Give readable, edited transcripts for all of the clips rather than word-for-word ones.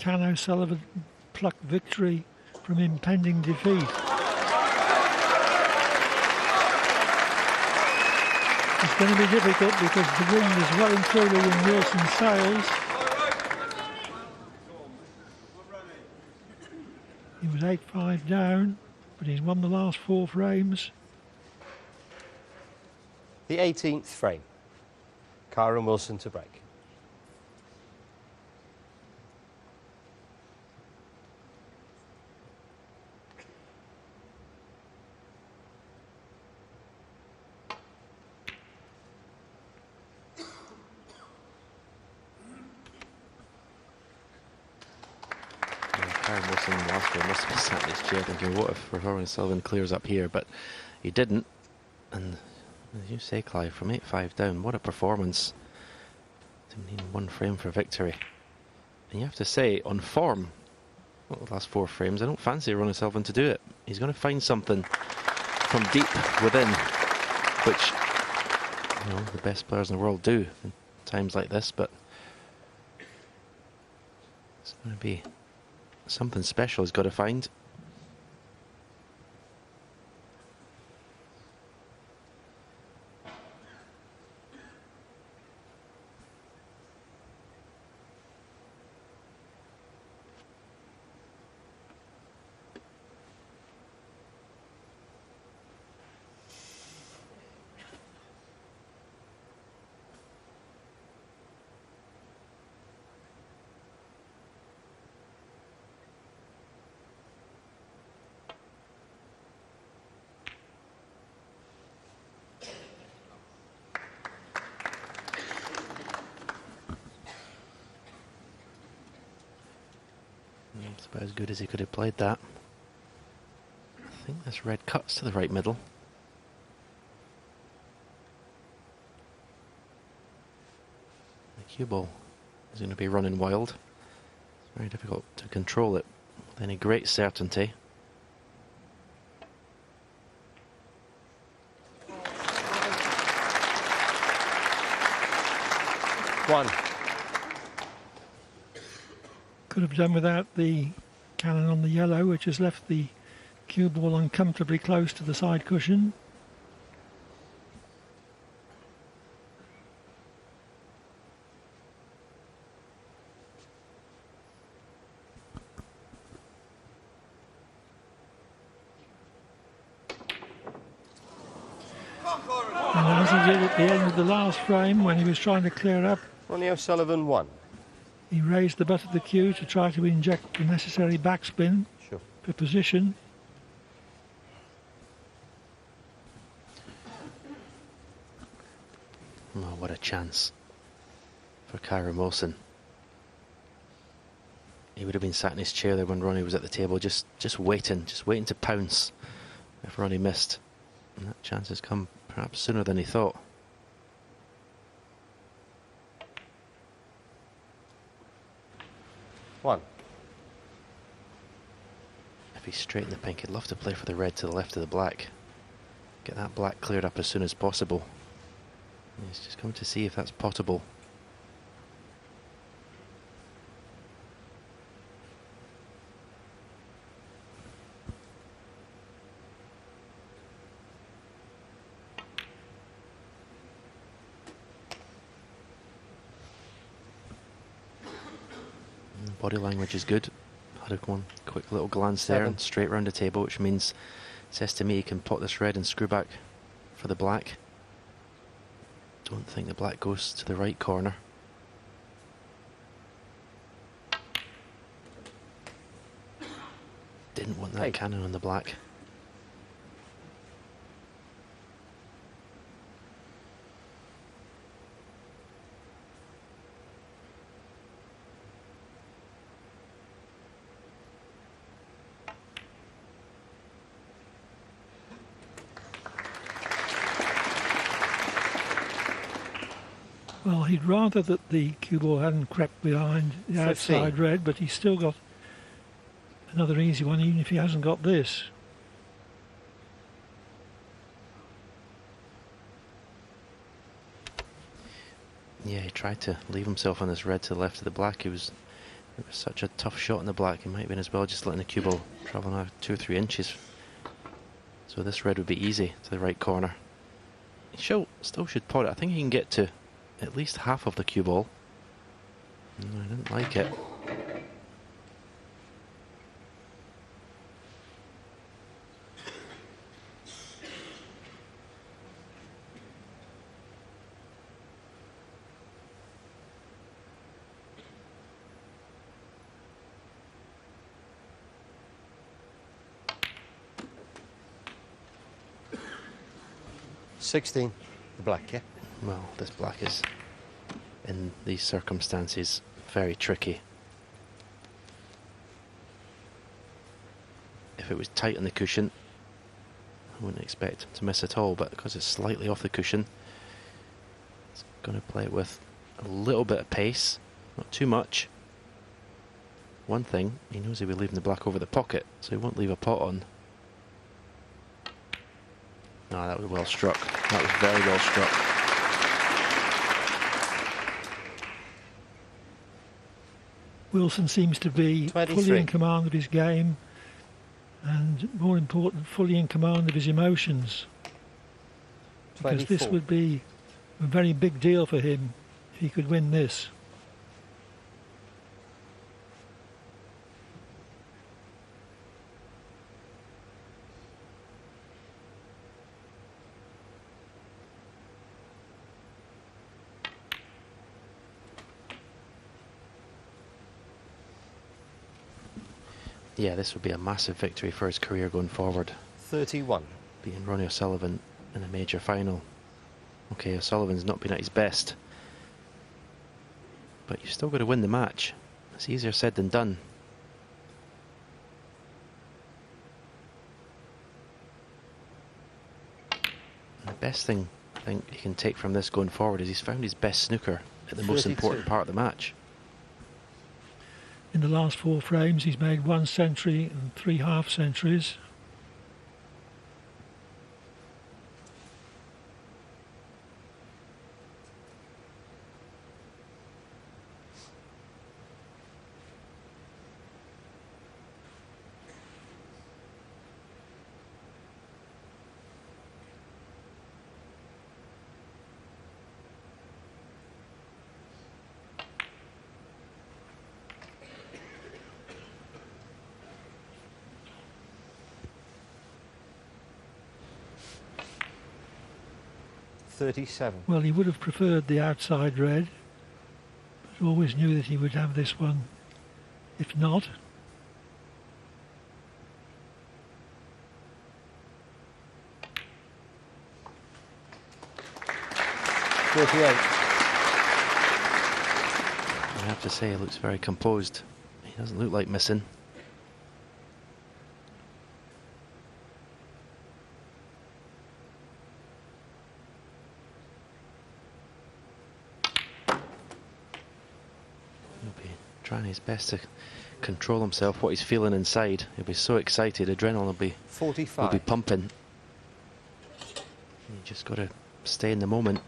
Can O'Sullivan pluck victory from impending defeat? It's going to be difficult because the wind is well and truly in Wilson's sails. He was 8-5 down, but he's won the last 4 frames. The 18th frame. Kyren Wilson to break. Kyren Wilson last year must have sat in his chair thinking, what if Ronnie Sullivan clears up here? But he didn't. And as you say, Clive, from 8-5 down, what a performance. Didn't need 1 frame for victory. And you have to say, on form, well, the last 4 frames, I don't fancy Ronnie Sullivan to do it. He's going to find something from deep within, which, you know, the best players in the world do in times like this, but it's going to be something special he's got to find. It's about as good as he could have played that. I think this red cuts to the right middle. The cue ball is going to be running wild. It's very difficult to control it with any great certainty. One. Could have done without the cannon on the yellow, which has left the cue ball uncomfortably close to the side cushion. And as he did at the end of the last frame when he was trying to clear up, Ronnie O'Sullivan 1. he raised the butt of the cue to try to inject the necessary backspin for position. Oh, what a chance for Kyren Wilson. He would have been sat in his chair there when Ronnie was at the table, just waiting to pounce if Ronnie missed. And that chance has come perhaps sooner than he thought. One. If he's straight in the pink, he'd love to play for the red to the left of the black. Get that black cleared up as soon as possible. And he's just going to see if that's possible. Body language is good. Had one quick little glance there and straight round the table, which means, says to me, he can pot this red and screw back for the black. Don't think the black goes to the right corner. Didn't want that cannon on the black. Well, he'd rather that the cue ball hadn't crept behind the outside red, but he's still got another easy one, even if he hasn't got this. Yeah, he tried to leave himself on this red to the left of the black. He was It was such a tough shot in the black, he might have been as well just letting the cue ball travel now 2 or 3 inches. So this red would be easy to the right corner. He still should pot it. I think he can get to at least half of the cue ball. No, I didn't like it. $16, the black, yeah? Well, this black is, in these circumstances, very tricky. If it was tight on the cushion, I wouldn't expect to miss at all, but because it's slightly off the cushion, it's going to play it with a little bit of pace, not too much. One thing, he knows he'll be leaving the black over the pocket, so he won't leave a pot on. No, that was well struck. That was very well struck. Wilson seems to be 23. fully in command of his game, and more important, fully in command of his emotions. Because 24. this would be a very big deal for him if he could win this. Yeah, this would be a massive victory for his career going forward. 31. Beating Ronnie O'Sullivan in a major final. Okay, O'Sullivan's not been at his best, but you've still got to win the match. It's easier said than done. And the best thing I think you can take from this going forward is he's found his best snooker at the most 32. important part of the match. In the last 4 frames, he's made 1 century and 3 half centuries. Well, he would have preferred the outside red, but always knew that he would have this one. If not, 38. I have to say, he looks very composed. He doesn't look like missing. Trying his best to control himself, what he's feeling inside. He'll be so excited, adrenaline will be 45. pumping. You just got to stay in the moment.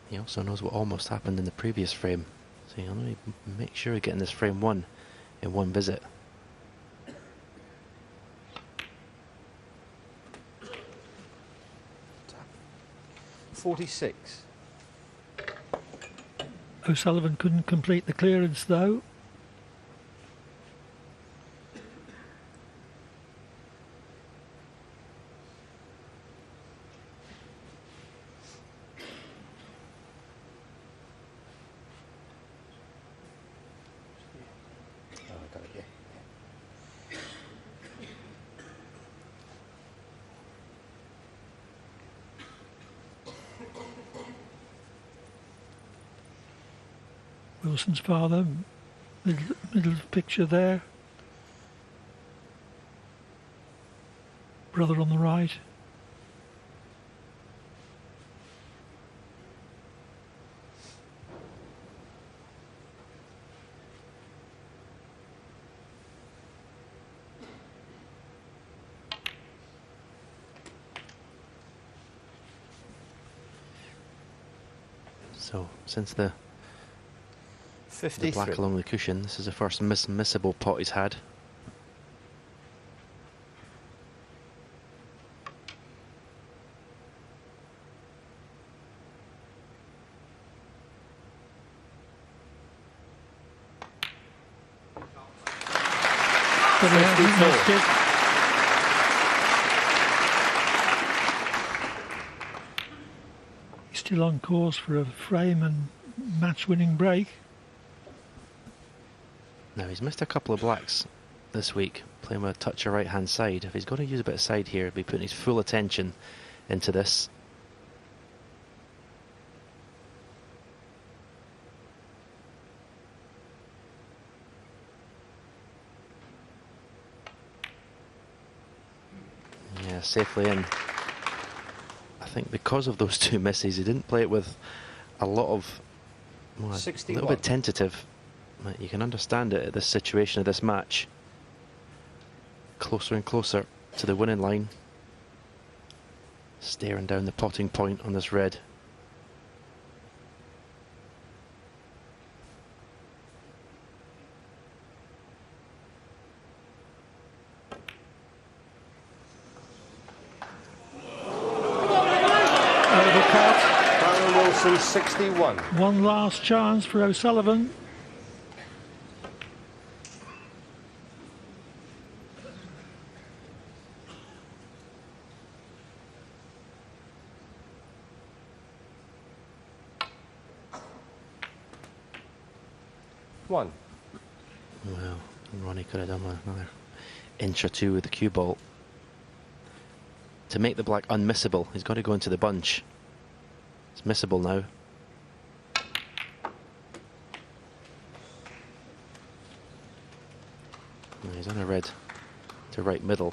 He also knows what almost happened in the previous frame, so he'll only make sure he's getting this frame 1 in 1 visit. $46. O'Sullivan couldn't complete the clearance though. Wilson's father, middle picture there. Brother on the right. So since the 53. black along the cushion, this is the first missable pot he's had. But he hasn't missed it. He's still on course for a frame and match-winning break. Now he's missed a couple of blacks this week, playing with a touch of right-hand side. If he's going to use a bit of side here, he'll be putting his full attention into this. Yeah, safely in. I think because of those two misses, he didn't play it with a lot of, well, a little bit tentative. You can understand it at this situation of this match. Closer and closer to the winning line. Staring down the potting point on this red. Kyren Wilson, 61. One last chance for O'Sullivan. One. Well, Ronnie could have done another inch or two with the cue ball. To make the black unmissable, he's got to go into the bunch. It's missable now. And he's on a red to right middle.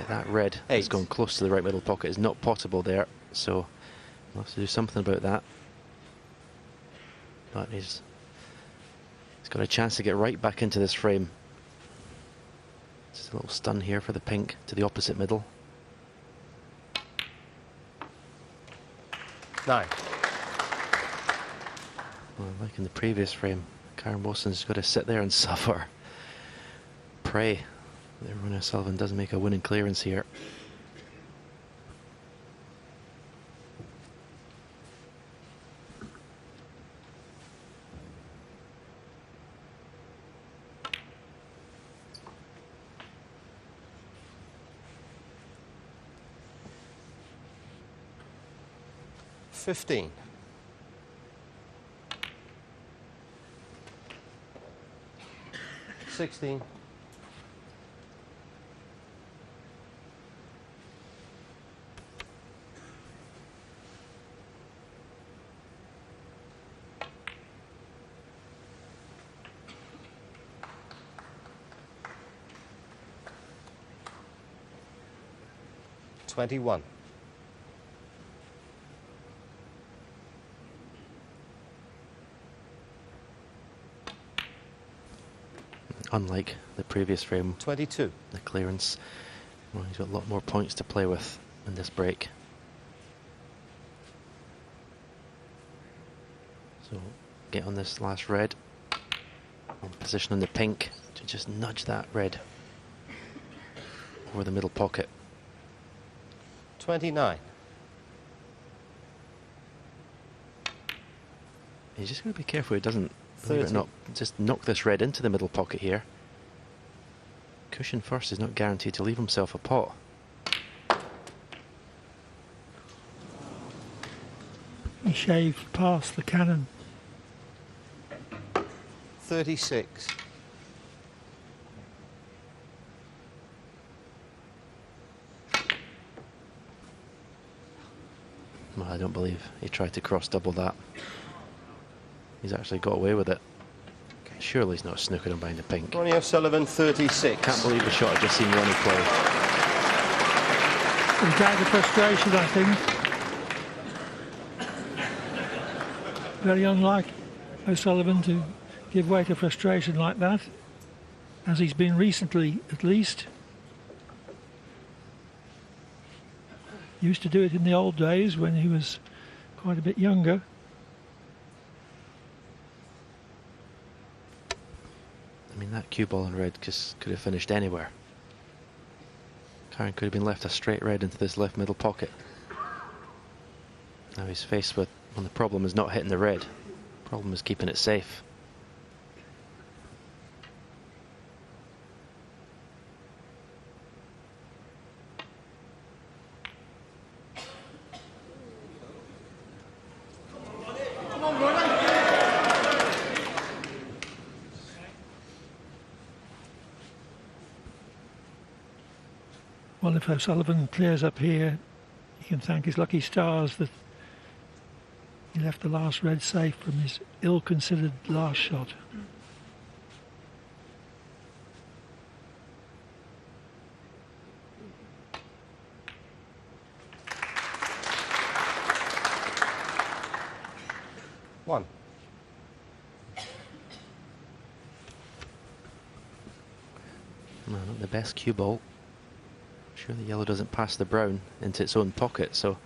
That red has gone close to the right middle pocket. Is not potable there, so he'll have to do something about that. But he's got a chance to get right back into this frame. Just a little stun here for the pink to the opposite middle. 9. Well, like in the previous frame, Kyren Wilson's got to sit there and suffer. Pray that Ronnie O'Sullivan doesn't make a winning clearance here. $15. 16. 21. Unlike the previous frame, 22. the clearance, well, he's got a lot more points to play with in this break. So get on this last red, position on the pink to just nudge that red over the middle pocket. 29. He's just going to be careful he doesn't, 30. not just knock this red into the middle pocket here. Cushion first is not guaranteed to leave himself a pot. He shaved past the cannon. 36. Well, I don't believe he tried to cross double that. He's actually got away with it. Surely he's not snookered him behind the pink. Ronnie O'Sullivan, 36. Can't believe the shot I've just seen Ronnie play. He died of frustration, I think. Very unlike O'Sullivan to give way to frustration like that, as he's been recently at least. Used to do it in the old days when he was quite a bit younger. that cue ball in red just could have finished anywhere. Kyren could have been left a straight red into this left middle pocket. Now he's faced with, when the problem is not hitting the red, the problem is keeping it safe. Well, if O'Sullivan clears up here, he can thank his lucky stars that he left the last red safe from his ill-considered last shot. One. No, not the best cue ball. Sure the yellow doesn't pass the brown into its own pocket, so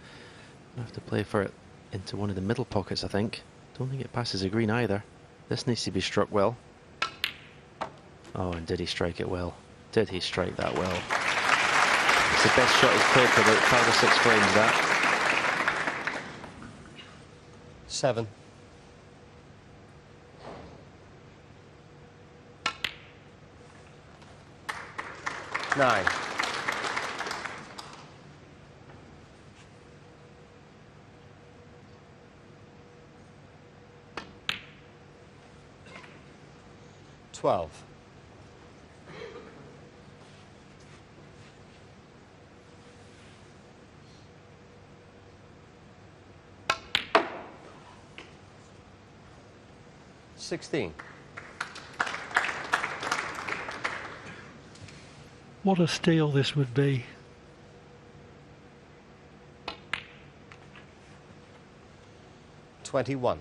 I have to play for it into one of the middle pockets, I think. Don't think it passes the green either. This needs to be struck well. Oh, and did he strike it well? Did he strike that well? It's the best shot he's played for about 5 or 6 frames, that. 7. 9. 12. 16. What a steal this would be. $21.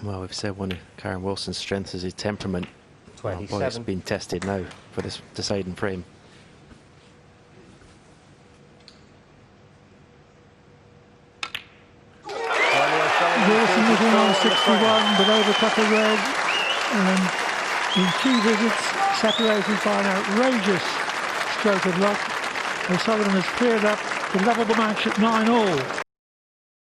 Well, we've said one of Kyren Wilson's strengths is his temperament. Oh boy, it's 27. been tested now for this deciding frame. Wilson was in on 61, but overcut the red, and in 2 visits, separated by an outrageous stroke of luck, O'Sullivan has cleared up to level the match at 9-all.